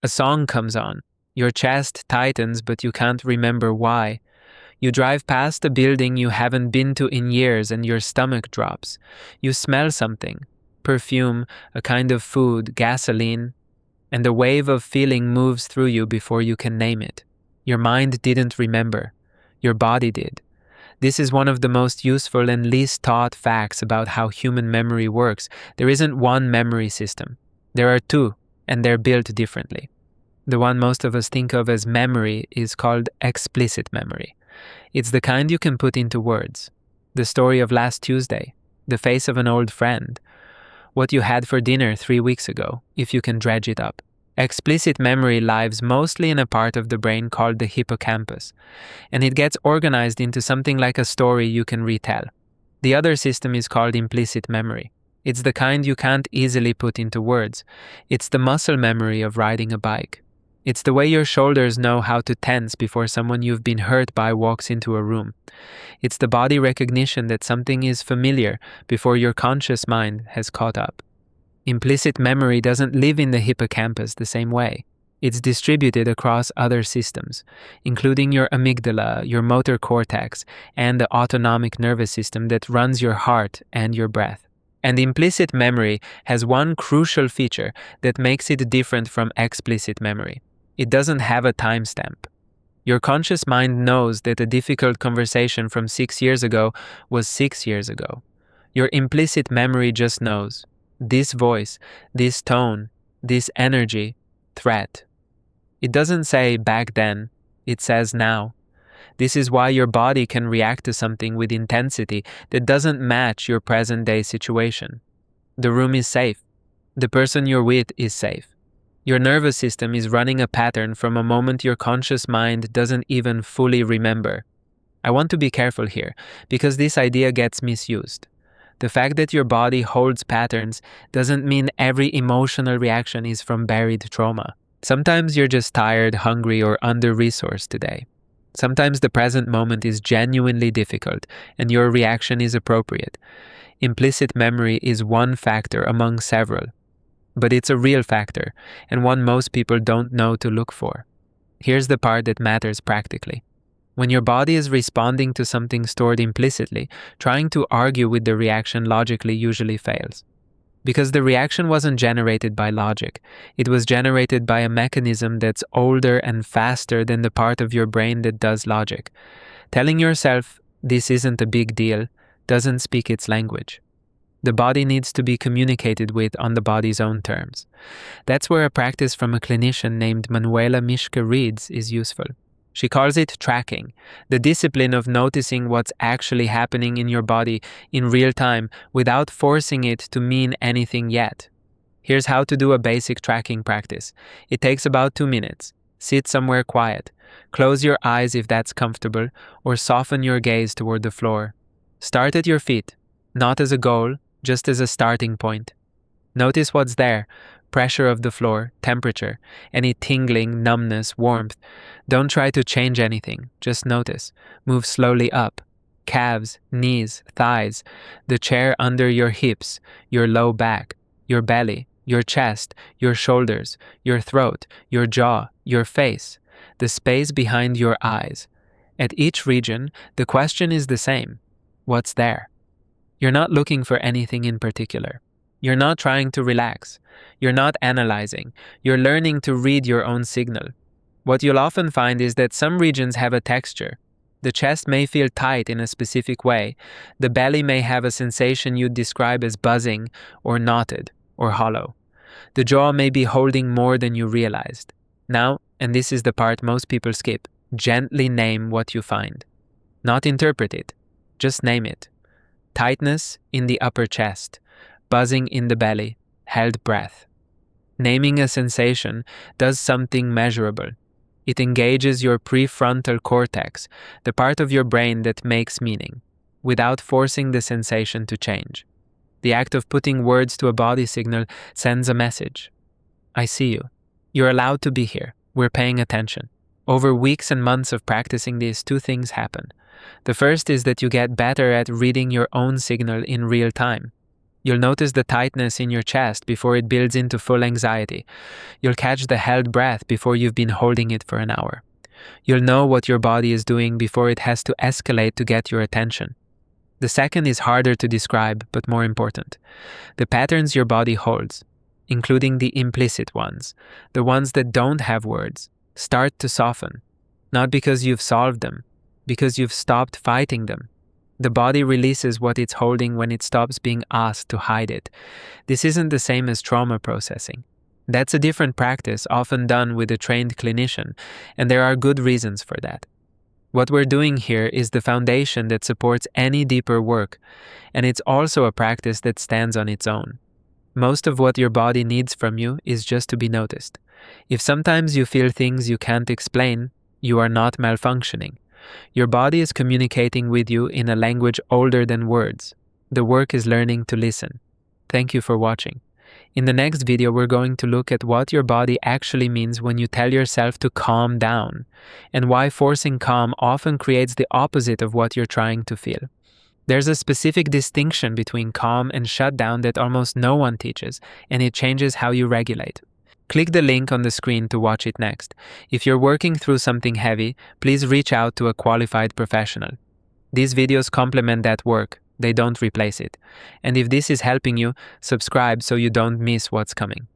A song comes on. Your chest tightens, but you can't remember why. You drive past a building you haven't been to in years and your stomach drops. You smell something. Perfume, a kind of food, gasoline, and a wave of feeling moves through you before you can name it. Your mind didn't remember. Your body did. This is one of the most useful and least taught facts about how human memory works. There isn't one memory system. There are two, and they're built differently. The one most of us think of as memory is called explicit memory. It's the kind you can put into words. The story of last Tuesday, the face of an old friend, what you had for dinner 3 weeks ago, if you can dredge it up. Explicit memory lives mostly in a part of the brain called the hippocampus, and it gets organized into something like a story you can retell. The other system is called implicit memory. It's the kind you can't easily put into words. It's the muscle memory of riding a bike. It's the way your shoulders know how to tense before someone you've been hurt by walks into a room. It's the body recognition that something is familiar before your conscious mind has caught up. Implicit memory doesn't live in the hippocampus the same way. It's distributed across other systems, including your amygdala, your motor cortex, and the autonomic nervous system that runs your heart and your breath. And implicit memory has one crucial feature that makes it different from explicit memory. It doesn't have a timestamp. Your conscious mind knows that a difficult conversation from 6 years ago was 6 years ago. Your implicit memory just knows. This voice, this tone, this energy, threat. It doesn't say back then, it says now. This is why your body can react to something with intensity that doesn't match your present-day situation. The room is safe. The person you're with is safe. Your nervous system is running a pattern from a moment your conscious mind doesn't even fully remember. I want to be careful here, because this idea gets misused. The fact that your body holds patterns doesn't mean every emotional reaction is from buried trauma. Sometimes you're just tired, hungry, or under-resourced today. Sometimes the present moment is genuinely difficult, and your reaction is appropriate. Implicit memory is one factor among several. But it's a real factor, and one most people don't know to look for. Here's the part that matters practically. When your body is responding to something stored implicitly, trying to argue with the reaction logically usually fails. Because the reaction wasn't generated by logic, it was generated by a mechanism that's older and faster than the part of your brain that does logic. Telling yourself, this isn't a big deal, doesn't speak its language. The body needs to be communicated with on the body's own terms. That's where a practice from a clinician named Manuela Mischke-Reeds is useful. She calls it tracking, the discipline of noticing what's actually happening in your body in real time without forcing it to mean anything yet. Here's how to do a basic tracking practice. It takes about 2 minutes. Sit somewhere quiet. Close your eyes if that's comfortable, or soften your gaze toward the floor. Start at your feet, not as a goal, just as a starting point. Notice what's there: pressure of the floor, temperature, any tingling, numbness, warmth. Don't try to change anything, just notice. Move slowly up. Calves, knees, thighs, the chair under your hips, your low back, your belly, your chest, your shoulders, your throat, your jaw, your face, the space behind your eyes. At each region, the question is the same. What's there? You're not looking for anything in particular. You're not trying to relax. You're not analyzing. You're learning to read your own signal. What you'll often find is that some regions have a texture. The chest may feel tight in a specific way. The belly may have a sensation you'd describe as buzzing or knotted or hollow. The jaw may be holding more than you realized. Now, and this is the part most people skip, gently name what you find. Not interpret it. Just name it. Tightness in the upper chest, buzzing in the belly, held breath. Naming a sensation does something measurable. It engages your prefrontal cortex, the part of your brain that makes meaning, without forcing the sensation to change. The act of putting words to a body signal sends a message. I see you. You're allowed to be here. We're paying attention. Over weeks and months of practicing this, 2 things happen. The first is that you get better at reading your own signal in real time. You'll notice the tightness in your chest before it builds into full anxiety. You'll catch the held breath before you've been holding it for an hour. You'll know what your body is doing before it has to escalate to get your attention. The second is harder to describe, but more important. The patterns your body holds, including the implicit ones, the ones that don't have words, start to soften. Not because you've solved them, because you've stopped fighting them. The body releases what it's holding when it stops being asked to hide it. This isn't the same as trauma processing. That's a different practice, often done with a trained clinician, and there are good reasons for that. What we're doing here is the foundation that supports any deeper work, and it's also a practice that stands on its own. Most of what your body needs from you is just to be noticed. If sometimes you feel things you can't explain, you are not malfunctioning. Your body is communicating with you in a language older than words. The work is learning to listen. Thank you for watching. In the next video, we're going to look at what your body actually means when you tell yourself to calm down, and why forcing calm often creates the opposite of what you're trying to feel. There's a specific distinction between calm and shutdown that almost no one teaches, and it changes how you regulate. Click the link on the screen to watch it next. If you're working through something heavy, please reach out to a qualified professional. These videos complement that work. They don't replace it. And if this is helping you, subscribe so you don't miss what's coming.